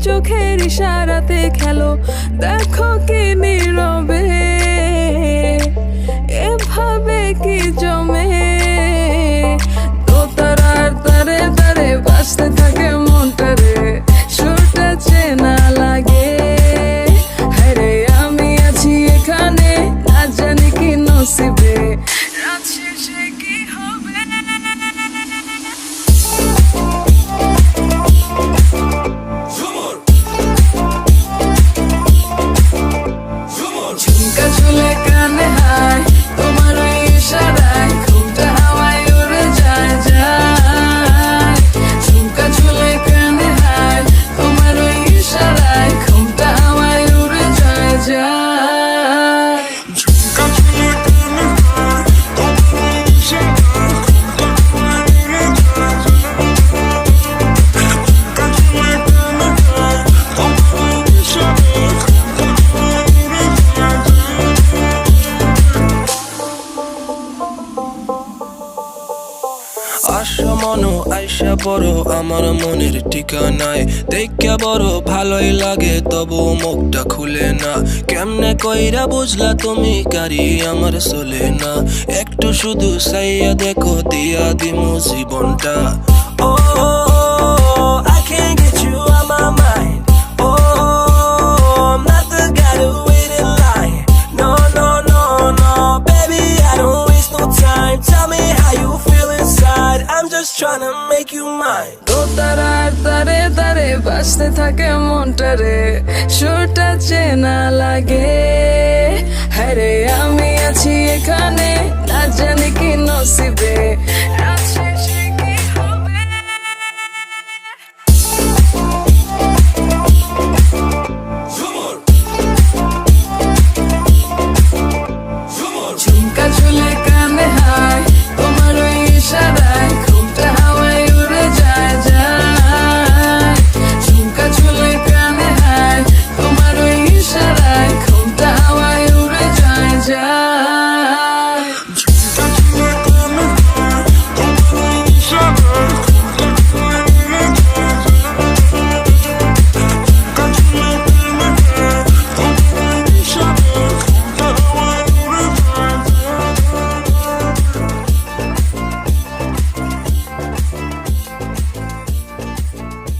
চোখের ইশারাতে খেলো, দেখো কি নীরবে এভাবে কি জমে। দোতারার তারে তারে বাজতে থাকে মনটারে, সুরটা চেনা লাগে। হায়রে আমি আছি এখানে, না জানি কি নসিবে, রাত শেষে কি হবে। ঝুমকা ঝুলে কানে হায়, তোমার ওই ইশারায় ঘুমটা হাওয়ায় উড়ে যায় যায়। ঝুমকা ঝুলে কানে হায়, তোমার ওই ইশারায় ঘুমটা হাওয়ায় উড়ে যায় যায়। ঝুমকা ঝুলে কানে হায়, তোমার ওই ইশারায় ঘুমটা হাওয়ায় উড়ে যায় যায়। ঝুমকা ঝুলে কানে হায়, তোমার ওই ইশারায় ঘুমটা হাওয়ায় উড়ে যায় যায়। আশা মনো আইসা বড় আমার মনের ঠিকানায়, দেখা বড় ভালোই লাগে তবু মুখটা খুলে না। কেমনে কইরা বুঝলা তুমি কারি আমার চলে না, একটু শুধু চাইয়া দেখো দিয়া দিমু জীবনটা। ও I can't get you out my mind. I'm not the guy to wait in line. No, no, no, no, baby, I don't waste no time. Tell me how you feel inside. I'm just trying to make you mine. দোতারার তারে তারে বাজতে থাকে মনটারে, সুরটা চেনা লাগে। হায়রে আমি আছি এখানে, না জানি কি নসিবে,